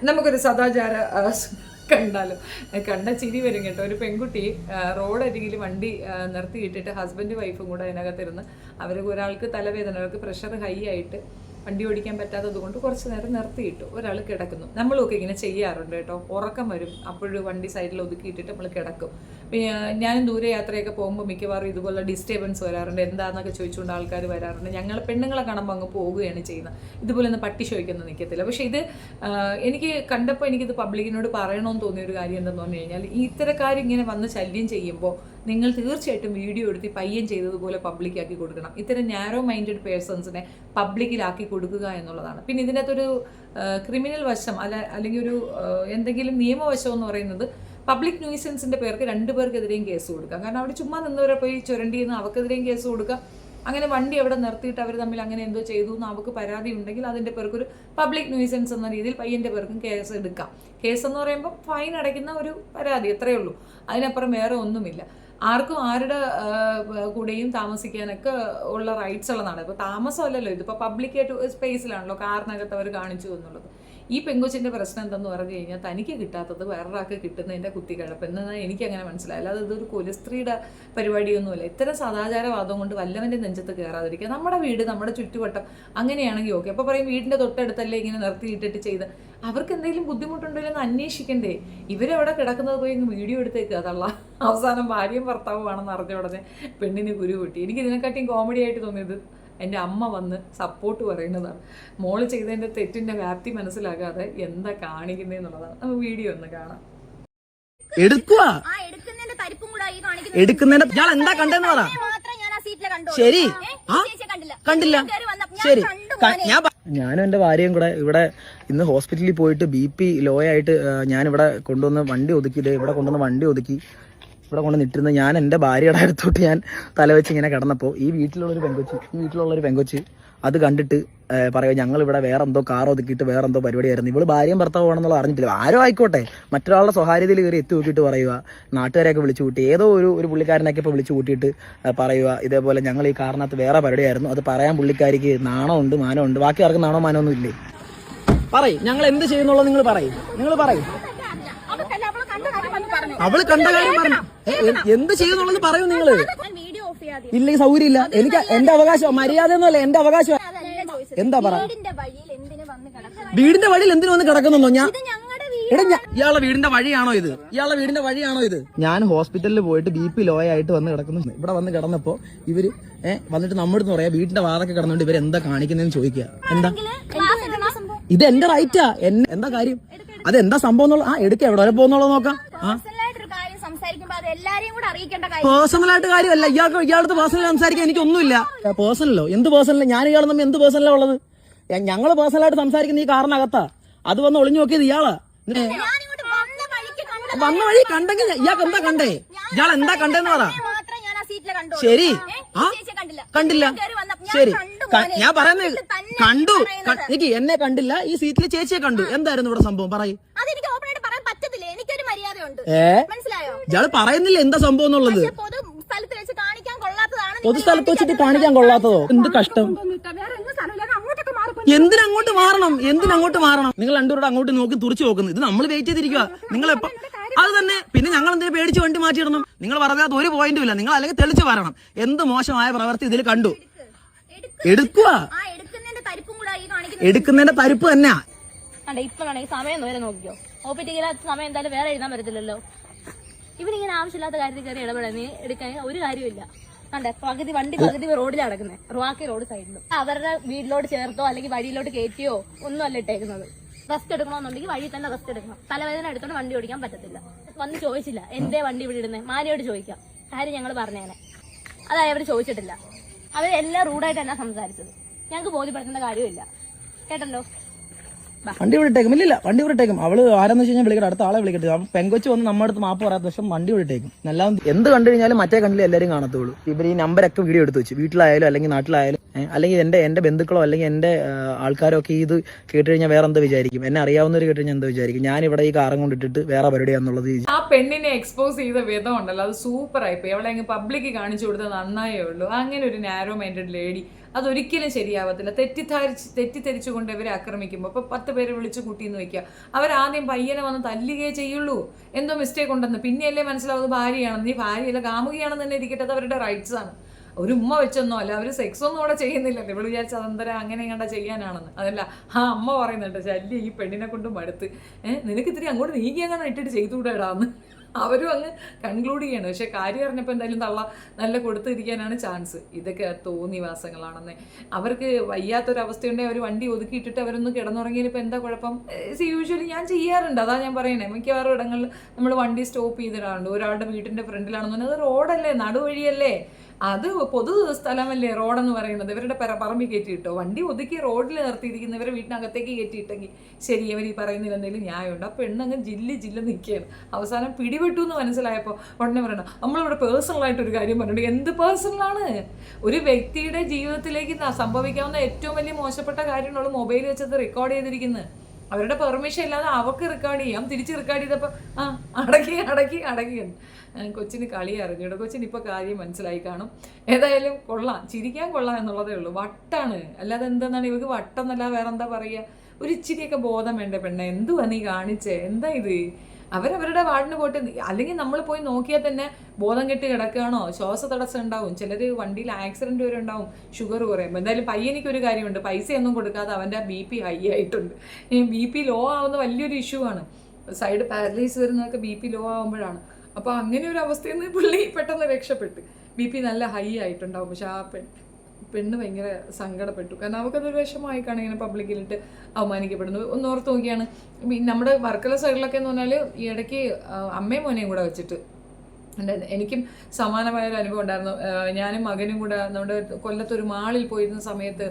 നമുക്കൊരു സദാചാര കണ്ടാലോ, കണ്ട ചിരി വരും കേട്ടോ. ഒരു പെൺകുട്ടി റോഡരികിൽ വണ്ടി നിർത്തിയിട്ടിട്ട് ഹസ്ബൻഡ് വൈഫും കൂടെ അതിനകത്തിരുന്ന് അവർ ഒരാൾക്ക് തലവേദന, അവർക്ക് പ്രഷർ ഹൈ ആയിട്ട് വണ്ടി ഓടിക്കാൻ പറ്റാത്തത് കൊണ്ട് കുറച്ച് നേരം നിർത്തിയിട്ടു. ഒരാൾ കിടക്കുന്നു. നമ്മളൊക്കെ ഇങ്ങനെ ചെയ്യാറുണ്ട് കേട്ടോ. ഉറക്കം വരും, അപ്പോഴും വണ്ടി സൈഡിൽ ഒതുക്കിയിട്ടിട്ട് നമ്മൾ കിടക്കും. പിന്നെ ഞാനും ദൂരെ യാത്രയൊക്കെ പോകുമ്പോൾ മിക്കവാറും ഇതുപോലെ ഡിസ്റ്റർബൻസ് വരാറുണ്ട്. എന്താണെന്നൊക്കെ ചോദിച്ചുകൊണ്ട് ആൾക്കാർ വരാറുണ്ട്. ഞങ്ങൾ പെണ്ണുങ്ങളെ കാണുമ്പോൾ അങ്ങ് പോവുകയാണ് ചെയ്യുന്നത്. ഇതുപോലെ ഒന്ന് പട്ടി ചോദിക്കൊന്നും നിൽക്കത്തില്ല. പക്ഷേ ഇത് എനിക്ക് കണ്ടപ്പോൾ എനിക്കിത് പബ്ലിക്കിനോട് പറയണമെന്ന് തോന്നിയൊരു കാര്യം എന്തെന്ന് പറഞ്ഞു കഴിഞ്ഞാൽ, ഇത്തരക്കാരിങ്ങനെ വന്ന് ശല്യം ചെയ്യുമ്പോൾ നിങ്ങൾ തീർച്ചയായിട്ടും വീഡിയോ എടുത്ത് പയ്യൻ ചെയ്തതുപോലെ പബ്ലിക്കാക്കി കൊടുക്കണം. ഇത്തരം നാരോ മൈൻഡഡ് പേഴ്സൺസിനെ പബ്ലിക്കിലാക്കി കൊടുക്കുക എന്നുള്ളതാണ്. പിന്നെ ഇതിനകത്തൊരു ക്രിമിനൽ വശം അല്ലെങ്കിൽ ഒരു എന്തെങ്കിലും നിയമവശം എന്ന് പറയുന്നത് പബ്ലിക് ന്യൂസൻസിൻ്റെ പേർക്ക് 2 പേർക്കെതിരെയും കേസ് കൊടുക്കാം. കാരണം അവിടെ ചുമ്മാ നിന്നവരെ പോയി ചുരണ്ടിയെന്ന് അവർക്കെതിരെയും കേസ് കൊടുക്കാം. അങ്ങനെ വണ്ടി അവിടെ നിർത്തിയിട്ട് അവർ തമ്മിൽ അങ്ങനെ എന്തോ ചെയ്തു എന്ന് അവർക്ക് പരാതി ഉണ്ടെങ്കിൽ അതിൻ്റെ പേർക്കൊരു പബ്ലിക് ന്യൂസൻസ് എന്ന രീതിയിൽ പയ്യൻ്റെ പേർക്കും കേസ് എടുക്കാം. കേസ് എന്ന് പറയുമ്പോൾ ഫൈൻ അടയ്ക്കുന്ന ഒരു പരാതി, എത്രയേ ഉള്ളൂ. അതിനപ്പുറം വേറെ ഒന്നുമില്ല. ആർക്കും ആരുടെ കൂടെയും താമസിക്കാനൊക്കെ ഉള്ള റൈറ്റ്സ് ഉള്ളതാണ്. ഇപ്പോൾ താമസമല്ലല്ലോ, ഇതിപ്പോൾ പബ്ലിക്കായിട്ട് സ്പേസിലാണല്ലോ കാറിനകത്ത് അവർ കാണിച്ചു എന്നുള്ളത്. ഈ പെങ്കൊച്ചിൻ്റെ പ്രശ്നം എന്തെന്ന് പറഞ്ഞു കഴിഞ്ഞാൽ തനിക്ക് കിട്ടാത്തത് വേറൊരാൾക്ക് കിട്ടുന്നതിൻ്റെ കുത്തിക്കഴപ്പ് എന്നതാണ് എനിക്കങ്ങനെ മനസ്സിലായില്ല. അത് ഇതൊരു കൊലസ്ത്രീയുടെ പരിപാടിയൊന്നുമില്ല. ഇത്തരം സദാചാരവാദം കൊണ്ട് വല്ലവൻ്റെ നെഞ്ചത്ത് കയറാതിരിക്കുക. നമ്മുടെ വീട്, നമ്മുടെ ചുറ്റുവട്ടം അങ്ങനെയാണെങ്കിൽ ഓക്കെ. അപ്പോൾ പറയും വീടിൻ്റെ തൊട്ടടുത്തല്ലേ ഇങ്ങനെ നിർത്തിയിട്ടിട്ട് ചെയ്ത്. അവർക്ക് എന്തെങ്കിലും ബുദ്ധിമുട്ടുണ്ടല്ലോ എന്ന് അന്വേഷിക്കണ്ടേ? ഇവരവിടെ കിടക്കുന്നത് പോയി വീഡിയോ എടുത്തേക്കുക. അതല്ല അവസാനം ഭാര്യയും ഭർത്താവുമാണെന്ന് അറിഞ്ഞ ഉടനെ പെണ്ണിന് കുരു പൊട്ടി. എനിക്ക് ഇതിനെക്കാട്ടിയും കോമഡി ആയിട്ട് തോന്നിയത് എൻ്റെ അമ്മ വന്ന് സപ്പോർട്ട് പറയുന്നതാണ്. മോള് ചെയ്തതിൻ്റെ തെറ്റിൻ്റെ വ്യാപ്തി മനസ്സിലാകാതെ എന്താ കാണിക്കുന്നതെന്നുള്ളതാണ്. നമുക്ക് വീഡിയോ ഒന്ന് കാണാം. എടുക്കുന്നതിന്റെ ഞാൻ എന്താ കണ്ടെന്ന് പറ. ശരി, കണ്ടില്ല. ശരി, ഞാനും എന്റെ ഭാര്യയും കൂടെ ഇവിടെ ഇന്ന് ഹോസ്പിറ്റലിൽ പോയിട്ട് BP ലോ ആയിട്ട് ഞാനിവിടെ കൊണ്ടുവന്ന് വണ്ടി ഒതുക്കി, ഇവിടെ കൊണ്ടുവന്ന് വണ്ടി ഒതുക്കി ഇവിടെ കൊണ്ട് നിട്ടിരുന്ന ഞാൻ എൻ്റെ ഭാര്യയുടെ അടുത്തോട്ട് ഞാൻ തലവെച്ച് ഇങ്ങനെ കിടന്നപ്പോൾ ഈ വീട്ടിലുള്ളൊരു പെങ്കൊച്ച് അത് കണ്ടിട്ട് പറയുക ഞങ്ങളിവിടെ വേറെ എന്തോ കാർ ഒതുക്കിയിട്ട് വേറെ എന്തോ പരിപാടിയായിരുന്നു. ഇവള് ഭാര്യയും ഭർത്താവാണെന്നുള്ള അറിഞ്ഞിട്ടില്ല. ആരോ ആയിക്കോട്ടെ, മറ്റൊരാളുടെ സ്വകാര്യതയിൽ കയറി എത്തി നോക്കിയിട്ട് പറയുക, നാട്ടുകാരെയൊക്കെ വിളിച്ചു കൂട്ടി, ഏതോ ഒരു പുള്ളിക്കാരനൊക്കെ ഇപ്പോൾ വിളിച്ചു കൂട്ടിയിട്ട് പറയുക ഇതേപോലെ ഞങ്ങൾ ഈ കാറിനകത്ത് വേറെ പരിപാടിയായിരുന്നു. അത് പറയാൻ പുള്ളിക്കാരിക്ക് നാണമുണ്ട്, മാനമുണ്ട്. ബാക്കി ആർക്കും നാണോ മാനമൊന്നും ഇല്ലേ? പറയും ഞങ്ങൾ എന്ത് ചെയ്യുന്നുള്ളത് നിങ്ങൾ പറയും. അവള് കണ്ട കാര്യം പറഞ്ഞു. എന്ത് ചെയ്യുന്നുള്ളത് പറയൂ നിങ്ങള്. ഇല്ലെങ്കിൽ സൗകര്യം ഇല്ല. എനിക്ക് എന്റെ അവകാശം, മര്യാദ ഒന്നുമല്ല, എന്റെ അവകാശം. എന്താ പറ? വീടിന്റെ വഴിയിൽ എന്തിനു വന്ന് കിടക്കുന്നു? ഇയാളുടെ വീടിന്റെ വഴിയാണോ ഇത്? ഞാൻ ഹോസ്പിറ്റലിൽ പോയിട്ട് BP ലോ ആയിട്ട് വന്ന് കിടക്കുന്നു. ഇവിടെ വന്ന് കിടന്നപ്പോ ഇവര് വന്നിട്ട് നമ്മുടെ അടുത്ത് പറയാ വീടിന്റെ വാതൊക്കെ കിടന്നുകൊണ്ട് ഇവര് എന്താ കാണിക്കുന്നതെന്ന് ചോദിക്കുക. എന്താ ഇത്? എന്റെ റൈറ്റാ. എന്താ കാര്യം? അതെന്താ സംഭവം എന്നുള്ള എടുക്ക എവിടെ വരെ പോകുന്നുള്ളത് നോക്കാം. പേഴ്സണലായിട്ട് കാര്യമല്ല. ഇയാളടുത്ത് പേഴ്സണൽ സംസാരിക്കാൻ എനിക്കൊന്നുമില്ല. പേഴ്സണലോ? എന്ത് പേഴ്സണൽ? ഞാൻ ഇയാൾ തമ്മിൽ എന്ത് പേഴ്സണലാ ഉള്ളത്? ഞങ്ങള് പേഴ്സണലായിട്ട് സംസാരിക്കുന്ന ഈ കാറിനകത്താ. അത് വന്ന് ഒളിഞ്ഞു നോക്കിയത് ഇയാളാ. വന്ന വഴി കണ്ടെങ്കിൽ ഇയാൾക്ക് എന്താ കണ്ടേ? ഇയാൾ എന്താ കണ്ടെന്ന് പറ. ശരി, കണ്ടില്ല. ശരി, ഞാൻ പറയുന്നത് കണ്ടു. എനിക്ക് എന്നെ കണ്ടില്ല, ഈ സീറ്റിൽ ചേച്ചിയെ കണ്ടു. എന്തായിരുന്നു ഇവിടെ സംഭവം? പറയും. ഇയാള് പറയുന്നില്ല എന്താ സംഭവം എന്നുള്ളത്. പൊതുസ്ഥലത്ത് വെച്ചിട്ട് കാണിക്കാൻ കൊള്ളാത്തതോ? എന്ത് കഷ്ടം. എന്തിനങ്ങോട്ട് മാറണം? നിങ്ങൾ രണ്ടുപേരുടെ അങ്ങോട്ട് നോക്കി തുറച്ചു നോക്കുന്നു. ഇത് നമ്മൾ വെയിറ്റ് ചെയ്തിരിക്കുക. നിങ്ങൾ എപ്പോ അത് തന്നെ. പിന്നെ ഞങ്ങൾ എന്തിനാ പേടിച്ച് വണ്ടി മാറ്റിയിടണം? നിങ്ങൾ പറയാത്ത ഒരു പോയിന്റും ഇല്ല. നിങ്ങൾ അല്ലെങ്കിൽ തെളിച്ചു പറയണം എന്ത് മോശമായ പ്രവൃത്തി ഇതിൽ കണ്ടു. എടുക്കുന്നതിന്റെ തരിപ്പ് തന്നെ. ഇപ്പൊ സമയം വരെ നോക്കിയോ? സമയം എന്തായാലും വേറെ എഴുതാൻ പറ്റത്തില്ലല്ലോ. ഇവരിങ്ങനെ ആവശ്യമില്ലാത്ത കാര്യത്തിൽ കയറി ഇടപെടാൻ എടുക്കാൻ ഒരു കാര്യമില്ല. കണ്ടേ, പകുതി റോഡിലാണ് നടക്കുന്നത്. ബാക്കി റോഡ് സൈഡിലും. അവരുടെ വീട്ടിലോട്ട് ചേർത്തോ അല്ലെങ്കിൽ വഴിയിലോട്ട് കയറ്റിയോ ഒന്നും അല്ല ഇട്ടേക്കുന്നത്. റെസ്റ്റ് എടുക്കണമെന്നുണ്ടെങ്കിൽ വഴി തന്നെ റെസ്റ്റ് എടുക്കണം. തലവേദന എടുത്തോണ്ട് വണ്ടി ഓടിക്കാൻ പറ്റത്തില്ല. വന്ന് ചോദിച്ചില്ല എന്തേ വണ്ടി ഇവിടെ ഇടുന്നത്, മാനയോട് ചോദിക്കാം. കാര്യം ഞങ്ങൾ പറഞ്ഞേനെ. അതായത് അവർ ചോദിച്ചിട്ടില്ല. അവരെല്ലാം റൂഡായിട്ട് തന്നെ സംസാരിച്ചത്. ഞങ്ങൾക്ക് ബോധ്യപ്പെടുത്തേണ്ട കാര്യമില്ല. കേട്ടല്ലോ. വണ്ടി വിട്ടേക്കും. ഇല്ല, വണ്ടി വിട്ടേക്കും. അവള് ആരെന്ന് വെച്ച് കഴിഞ്ഞാൽ വിളിക്കട്ടെ, അടുത്ത ആളെ വിളിക്കട്ടെ. പെങ്കൊച്ച് വന്ന് നമ്മുടെ അടുത്ത് മാപ്പ് പറയാത്ത പക്ഷം വണ്ടി വിട്ടേക്കും. എല്ലാം എന്ത് കണ്ടു കഴിഞ്ഞാലും മറ്റേ കണ്ടില്ല എല്ലാവരും കാണത്തുള്ളൂ. ഇവർ ഈ നമ്പരൊക്കെ വീഡിയോ എടുത്ത് വെച്ച് വീട്ടിലായാലും അല്ലെങ്കിൽ നാട്ടിലായാലും അല്ലെങ്കിൽ എൻ്റെ ബന്ധുക്കളോ അല്ലെങ്കിൽ എൻ്റെ ആൾക്കാരോ ഒക്കെ ഇത് കേട്ട് കഴിഞ്ഞാൽ വേറെ എന്താ വിചാരിക്കും? എന്നെ അറിയാവുന്നവർ കേട്ട് കഴിഞ്ഞാൽ എന്താ വിചാരിക്കും? ഞാൻ ഇവിടെ ഈ കാറും കൊണ്ടിട്ടിട്ട് വേറെ പരിപാടിയാന്നുള്ളത്. ആ പെണ്ണിനെ എക്സ്പോസ് ചെയ്ത വിധം ഉണ്ടല്ലോ, അത് സൂപ്പർ ആയിപ്പോയി. അവളെ അങ്ങ് പബ്ലിക്ക് കാണിച്ചു കൊടുത്തത് നന്നായേ ഉള്ളൂ. അങ്ങനെ ഒരു നാരോ മൈൻഡഡ് ലേഡി അതൊരിക്കലും ശരിയാവത്തില്ല. തെറ്റിദ്ധരിച്ചുകൊണ്ട് ഇവരെ ആക്രമിക്കുമ്പോൾ ഇപ്പോൾ 10 പേര് വിളിച്ച് കൂട്ടിന്ന് വെക്കുക, അവരാദ്യം പയ്യനെ വന്ന് തല്ലുകയേ ചെയ്യുള്ളൂ. എന്തോ മിസ്റ്റേക്ക് ഉണ്ടെന്ന് പിന്നെയല്ലേ മനസ്സിലാവുന്നത് ഭാര്യയാണെന്ന്. നീ ഭാര്യയല്ല കാമുകിയാണെന്ന് തന്നെ ഇരിക്കട്ടെ, അത് അവരുടെ റൈറ്റ്സ് ആണ്. ഒരു ഉമ്മ വെച്ചൊന്നോ അല്ല, അവർ സെക്സ് ഒന്നും അവിടെ ചെയ്യുന്നില്ലല്ലോ. ഇവള് വിചാരിച്ച അതെന്തരം അങ്ങനെ കണ്ട ചെയ്യാനാണെന്ന്. അതല്ല ആ അമ്മ പറയുന്നുണ്ട്, ശല്യം ഈ പെണ്ണിനെ കൊണ്ട് മടുത്ത്, നിനക്ക് ഇത്തിരി അങ്ങോട്ട് നീക്കി അങ്ങനെ ഇട്ടിട്ട് ചെയ്തുകൂടാന്ന് അവരും അങ്ങ് കൺക്ലൂഡ് ചെയ്യാണ്. പക്ഷെ കാര്യം അറിഞ്ഞപ്പോൾ എന്തായാലും തള്ള നല്ല കൊടുത്തിരിക്കാനാണ് ചാൻസ്. ഇതൊക്കെ തോന്നിവാസങ്ങളാണെന്ന്. അവർക്ക് വയ്യാത്തൊരവസ്ഥയുണ്ടെങ്കിൽ അവർ വണ്ടി ഒതുക്കിയിട്ടിട്ട് അവരൊന്ന് കിടന്നുറങ്ങിയപ്പോൾ എന്താ കുഴപ്പം? യൂഷ്വലി ഞാൻ ചെയ്യാറുണ്ട്, അതാ ഞാൻ പറയണേ. മിക്കവാറും ഇടങ്ങളിൽ നമ്മൾ വണ്ടി സ്റ്റോപ്പ് ചെയ്തിടാറുണ്ട്. ഒരാളുടെ വീട്ടിൻ്റെ ഫ്രണ്ടിലാണെന്ന് പറഞ്ഞാൽ അത് റോഡല്ലേ, നടുവഴിയല്ലേ, അത് പൊതു സ്ഥലമല്ലേ റോഡെന്ന് പറയുന്നത്. ഇവരുടെ പറമ്പിൽ കയറ്റിയിട്ടോ, വണ്ടി ഒതുക്കി റോഡിൽ നിർത്തിയിരിക്കുന്ന ഇവരെ വീട്ടിനകത്തേക്ക് കയറ്റിയിട്ടെങ്കിൽ ശരി, അവർ ഈ പറയുന്നതിൽ എന്തെങ്കിലും ന്യായമുണ്ട്. ആ പെണ്ണങ്ങ് ജില്ല് നിൽക്കുകയാണ്. അവസാനം പിടിപെട്ടു എന്ന് മനസ്സിലായപ്പോൾ ഉടനെ പറയണം, നമ്മളിവിടെ പേഴ്സണലായിട്ടൊരു കാര്യം പറഞ്ഞിട്ടുണ്ട്. എന്ത് പേഴ്സണലാണ്? ഒരു വ്യക്തിയുടെ ജീവിതത്തിലേക്ക് സംഭവിക്കാവുന്ന ഏറ്റവും വലിയ മോശപ്പെട്ട കാര്യമാണ് മൊബൈൽ വെച്ചത് റെക്കോർഡ് ചെയ്തിരിക്കുന്നത്. അവരുടെ പെർമിഷൻ ഇല്ലാതെ അവർക്ക് റെക്കോർഡ് ചെയ്യാം. തിരിച്ച് റെക്കോർഡ് ചെയ്തപ്പോൾ അടക്കി കൊച്ചിന് കളി അറിഞ്ഞൂടെ. കൊച്ചിന് ഇപ്പോൾ കാര്യം മനസ്സിലായി കാണും. ഏതായാലും കൊള്ളാം, ചിരിക്കാൻ കൊള്ളാം എന്നുള്ളതേ ഉള്ളൂ. വട്ടാണ്, അല്ലാതെ എന്തെന്നാണ് ഇവർക്ക് വട്ടം എന്നല്ല വേറെ എന്താ പറയുക. ഒരു ഇച്ചിരിയൊക്കെ ബോധം വേണ്ട പെണ്ണെ, എന്തുവാ നീ കാണിച്ചേ? എന്താ ഇത്? അവരവരുടെ വാർഡിന് പോയിട്ട്, അല്ലെങ്കിൽ നമ്മൾ പോയി നോക്കിയാൽ തന്നെ ബോധം കെട്ട് കിടക്കുകയാണോ, ശ്വാസതടസ്സം ഉണ്ടാവും, ചിലർ വണ്ടിയിൽ ആക്സിഡൻറ്റ് വരെ ഉണ്ടാവും, ഷുഗർ കുറയും. എന്തായാലും പയ്യനിക്കൊരു കാര്യമുണ്ട്, പൈസയൊന്നും കൊടുക്കാതെ അവൻ്റെ BP ഹൈ ആയിട്ടുണ്ട്. BP ലോ ആവുന്ന വലിയൊരു ഇഷ്യൂ ആണ്. സൈഡ് പാരലൈസ് വരുന്നതൊക്കെ BP ലോ ആവുമ്പോഴാണ്. അപ്പോൾ അങ്ങനെ ഒരു അവസ്ഥയിൽ നിന്ന് പുള്ളി പെട്ടെന്ന് രക്ഷപ്പെട്ടു. BP നല്ല ഹൈ ആയിട്ടുണ്ടാവും. പക്ഷെ ആ പെണ്ണ് ഭയങ്കര സങ്കടപ്പെട്ടു. കാരണം അവൾക്കതൊരു വിഷമമായി കാണും ഇങ്ങനെ പബ്ലിക്കിലിട്ട് അവമാനിക്കപ്പെടുന്നു. ഒന്ന് ഓർത്ത് നോക്കിയാണ് നമ്മുടെ വർക്കല സൈഡിലൊക്കെ എന്ന് പറഞ്ഞാൽ ഈ ഇടയ്ക്ക് അമ്മയും മോനെയും കൂടെ വെച്ചിട്ട് എനിക്കും സമാനമായൊരു അനുഭവം ഉണ്ടായിരുന്നു. ഞാനും മകനും കൂടെ നമ്മുടെ കൊല്ലത്തൊരു മാളിൽ പോയിരുന്ന സമയത്ത്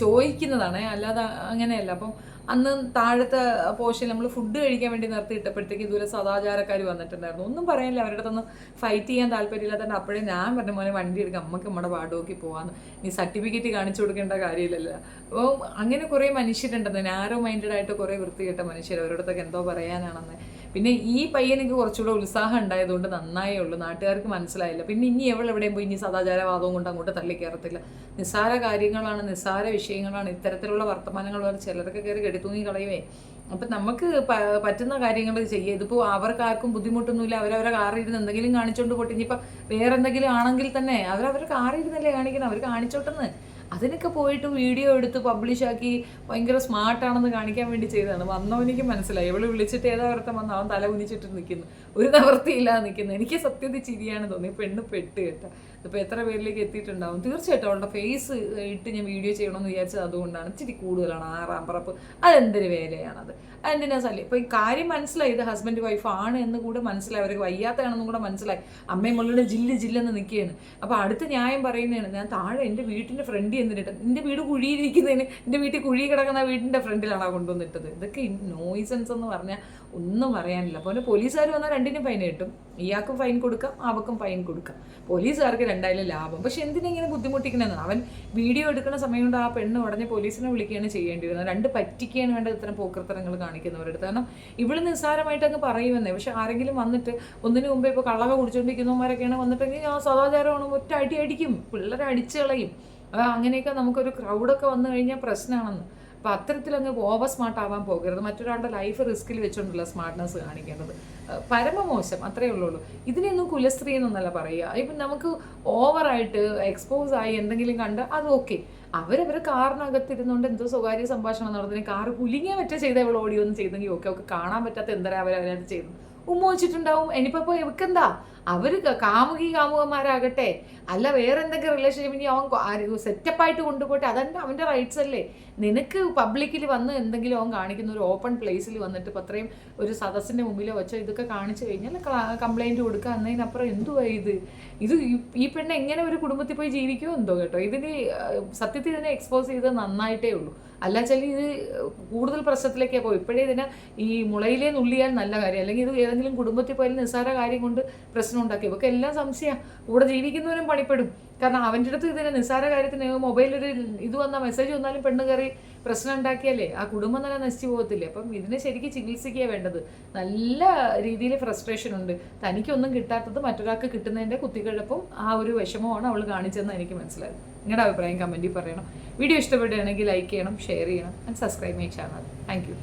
ചോദിക്കുന്നതാണ്, അല്ലാതെ അങ്ങനെയല്ല. അപ്പം അന്ന് താഴത്തെ പോർഷൻ നമ്മൾ ഫുഡ് കഴിക്കാൻ വേണ്ടി നിർത്തിയിട്ടപ്പോഴത്തേക്ക് ഇതുപോലെ സദാചാരക്കാർ വന്നിട്ടുണ്ടായിരുന്നു. ഒന്നും പറയാനില്ല, അവരുടെ അടുത്തൊന്നും ഫൈറ്റ് ചെയ്യാൻ താല്പര്യമില്ലാത്തതുകൊണ്ട് അപ്പോഴേ ഞാൻ പറഞ്ഞ മോനെ വണ്ടി എടുക്കാം, നമുക്ക് നമ്മുടെ വാർഡ് നോക്കി പോകാമെന്ന്. നീ സർട്ടിഫിക്കറ്റ് കാണിച്ചു കൊടുക്കേണ്ട കാര്യമില്ലല്ലോ. അപ്പോൾ അങ്ങനെ കുറേ മനുഷ്യരുണ്ടെന്ന്, നാരോ മൈൻഡഡ് ആയിട്ട് കുറേ വൃത്തികെട്ട മനുഷ്യർ, അവരോടത്തൊക്കെ എന്തോ പറയാനാണെന്ന്. പിന്നെ ഈ പയ്യനെനിക്ക് കുറച്ചുകൂടെ ഉത്സാഹം ഉണ്ടായതുകൊണ്ട് നന്നായേ ഉള്ളൂ. നാട്ടുകാർക്ക് മനസ്സിലായില്ല. പിന്നെ ഇനി എവിടെയും പോയി ഇനി സദാചാരവാദവും കൊണ്ട് അങ്ങോട്ട് തള്ളിക്കയറത്തില്ല. നിസ്സാര കാര്യങ്ങളാണ്, നിസ്സാര വിഷയങ്ങളാണ്. ഇത്തരത്തിലുള്ള വർത്തമാനങ്ങൾ വരെ ചിലരൊക്കെ കയറി കെടുത്തൂങ്ങി കളയുവേ. അപ്പം നമുക്ക് പറ്റുന്ന കാര്യങ്ങൾ ചെയ്യുക. ഇതിപ്പോൾ അവർക്കാർക്കും ബുദ്ധിമുട്ടൊന്നുമില്ല. അവരവരെ കാറിയിരുന്ന് എന്തെങ്കിലും കാണിച്ചുകൊണ്ട് പോട്ടെ. ഇനിയിപ്പോൾ വേറെ എന്തെങ്കിലും ആണെങ്കിൽ തന്നെ അവരവരെ കാറിയിരുന്നല്ലേ കാണിക്കണം, അവർ കാണിച്ചോട്ടെന്ന്. അതിനൊക്കെ പോയിട്ട് വീഡിയോ എടുത്ത് പബ്ലിഷാക്കി ഭയങ്കര സ്മാർട്ടാണെന്ന് കാണിക്കാൻ വേണ്ടി ചെയ്തതാണ്. വന്നവനിക്ക് മനസ്സിലായി. ഇവള് വിളിച്ചിട്ട് ഏതാ ഒരുത്തം വന്ന് അവൻ തല കുനിച്ചിട്ട് നിൽക്കുന്നു, ഒരു നിവൃത്തിയില്ലാതെ നിൽക്കുന്നു. എനിക്ക് സത്യത്തിൽ ചിരിയാണ് തോന്നി. പെണ്ണ് പെട്ട് കേട്ടോ. ഇതിപ്പോൾ എത്ര പേരിലേക്ക് എത്തിയിട്ടുണ്ടാവും. തീർച്ചയായിട്ടും അവളുടെ ഫേസ് ഇട്ട് ഞാൻ വീഡിയോ ചെയ്യണമെന്ന് വിചാരിച്ചത് അതുകൊണ്ടാണ്. ഇച്ചിരി കൂടുതലാണ് ആറാമ്പറപ്പ്. അതെന്തൊരു വേലയാണത്, അതെന്തിനാ സല്ലി. ഇപ്പോൾ ഈ കാര്യം മനസ്സിലായി, ഇത് ഹസ്ബൻഡ് വൈഫ് ആണ് എന്ന് കൂടെ മനസ്സിലായി. അവർക്ക് വയ്യാത്തതാണെന്നും കൂടെ മനസ്സിലായി. അമ്മയും മുള്ളിൽ ജില്ലെന്ന് നിൽക്കുകയാണ്. അപ്പോൾ അടുത്ത ന്യായം പറയുന്നതാണ്, ഞാൻ താഴെ എൻ്റെ വീട്ടിൻ്റെ ഫ്രണ്ടിൽ എന്നിട്ട്, എൻ്റെ വീട് കുഴിയിരിക്കുന്നതിന് എൻ്റെ വീട്ടിൽ കുഴി കിടക്കുന്ന വീടിൻ്റെ ഫ്രണ്ടിലാണ് കൊണ്ടുവന്നിട്ടത്. ഇതൊക്കെ നോയ്സൻസ് എന്ന് പറഞ്ഞാൽ ഒന്നും പറയാനില്ല. അപ്പോൾ പോലീസുകാർ വന്നാൽ രണ്ടിനും ഫൈൻ കിട്ടും. ഇയാൾക്കും ഫൈൻ കൊടുക്കാം, അവക്കും ഫൈൻ കൊടുക്കാം. പോലീസുകാർക്ക് രണ്ടായാലും ലാഭം. പക്ഷെ എന്തിനെങ്ങനെ ബുദ്ധിമുട്ടിക്കണമെന്ന്. അവൻ വീഡിയോ എടുക്കുന്ന സമയം കൊണ്ട് ആ പെണ്ണ് ഉടനെ പോലീസിനെ വിളിക്കുകയാണ് ചെയ്യേണ്ടി വരുന്നത്. രണ്ട് പറ്റിക്കുകയാണ് വേണ്ടത് ഇത്തരം പോക്കൃത്തരങ്ങൾ കാണിക്കുന്നവരുടെ. കാരണം ഇവിടെ നിസ്സാരമായിട്ട് അങ്ങ് പറയുമെന്നേ. പക്ഷെ ആരെങ്കിലും വന്നിട്ട് ഒന്നിനു മുമ്പേ ഇപ്പോൾ കള്ളവ കുടിച്ചുകൊണ്ടിരിക്കുന്നവന്മാരൊക്കെയാണ് വന്നിട്ടെങ്കിൽ ആ സദാചാരമാണ്, ഒറ്റ അടി അടിക്കും, പിള്ളേരെ അടിച്ചു കളയും. അങ്ങനെയൊക്കെ നമുക്കൊരു ക്രൗഡൊക്കെ വന്നു കഴിഞ്ഞാൽ പ്രശ്നമാണെന്ന്. അപ്പോൾ അത്തരത്തിലങ്ങ് ഓവർ സ്മാർട്ട് ആവാൻ പോകരുത്. മറ്റൊരാളുടെ ലൈഫ് റിസ്കിൽ വെച്ചുകൊണ്ടുള്ള സ്മാർട്ട്നെസ് കാണിക്കേണ്ടത് പരമമോശം. അത്രയേ ഉള്ളൂ. ഇതിനെയൊന്നും കുലസ്ത്രീ എന്നൊന്നല്ല പറയുക. ഇപ്പം നമുക്ക് ഓവറായിട്ട് എക്സ്പോസ് ആയി എന്തെങ്കിലും കണ്ട് അത് ഓക്കെ. അവരവരെ കാറിനകത്തിരുന്നുകൊണ്ട് എന്തോ സ്വകാര്യ സംഭാഷണം നടന്നതിന് കാറ് കുലുങ്ങിയ മറ്റേ ചെയ്ത ഇവൾ ഓഡിയോ ഒന്നും ചെയ്തെങ്കിൽ ഓക്കെ. അവർക്ക് കാണാൻ പറ്റാത്ത എന്തരാ അവരതിനകത്ത് ചെയ്തു. ഉമ്മ വെച്ചിട്ടുണ്ടാവും. ഇനിയിപ്പോൾ ഇവക്കെന്താ, അവർ കാമുകന്മാരാകട്ടെ, അല്ല വേറെ എന്തെങ്കിലും റിലേഷൻഷിപ്പ് ഇനി അവൻ സെറ്റപ്പായിട്ട് കൊണ്ടുപോട്ടെ, അതന്നെ അവൻ്റെ റൈറ്റ്സ് അല്ലേ. നിനക്ക് പബ്ലിക്കിൽ വന്ന് എന്തെങ്കിലും അവൻ കാണിക്കുന്ന ഒരു ഓപ്പൺ പ്ലേസിൽ വന്നിട്ട് ഇപ്പം അത്രയും ഒരു സദസ്സിൻ്റെ മുമ്പിലോ വെച്ചോ ഇതൊക്കെ കാണിച്ചു കഴിഞ്ഞാൽ കംപ്ലൈൻറ്റ് കൊടുക്കുക. എന്നതിനപ്പുറം എന്തുവാ ഇത് ഈ പെണ്ണ് എങ്ങനെ ഒരു കുടുംബത്തിൽ പോയി ജീവിക്കുമോ എന്തോ കേട്ടോ. ഇതിന് സത്യത്തിൽ ഇതിനെ എക്സ്പോസ് ചെയ്ത് നന്നായിട്ടേ ഉള്ളൂ. അല്ലാച്ചാൽ ഇത് കൂടുതൽ പ്രശ്നത്തിലേക്കേ പോകും. ഇപ്പോഴേ ഇതിനെ ഈ മുളയിലേ നുള്ളിയാൽ നല്ല കാര്യം. അല്ലെങ്കിൽ ഇത് ഏതെങ്കിലും കുടുംബത്തിൽ പോയാലും നിസ്സാര കാര്യം കൊണ്ട് പ്രശ്നം പ്രശ്നം ഉണ്ടാക്കി. ഇവർക്ക് എല്ലാം സംശയം, കൂടെ ജീവിക്കുന്നവരും പണിപ്പെടും. കാരണം അവൻ്റെ അടുത്ത് ഇതിന് നിസ്സാര കാര്യത്തിന് മൊബൈലൊരു ഇത് വന്നാൽ മെസ്സേജ് വന്നാലും പെണ്ണ് കയറി പ്രശ്നം ഉണ്ടാക്കിയാലേ ആ കുടുംബം തന്നെ നശിച്ചു പോകത്തില്ലേ. അപ്പം ഇതിനെ ശരിക്കും ചികിത്സിക്കുക വേണ്ടത്. നല്ല രീതിയിൽ ഫ്രസ്ട്രേഷൻ ഉണ്ട്. തനിക്കൊന്നും കിട്ടാത്തത് മറ്റൊരാൾക്ക് കിട്ടുന്നതിൻ്റെ കുത്തിക്കിഴപ്പും ആ ഒരു വിഷമമാണ് അവൾ കാണിച്ചതെന്ന് എനിക്ക് മനസ്സിലായത്. നിങ്ങളുടെ അഭിപ്രായം കമൻറ്റിൽ പറയണം. വീഡിയോ ഇഷ്ടപ്പെടുകയാണെങ്കിൽ ലൈക്ക് ചെയ്യണം, ഷെയർ ചെയ്യണം and subscribe my channel. Thank you.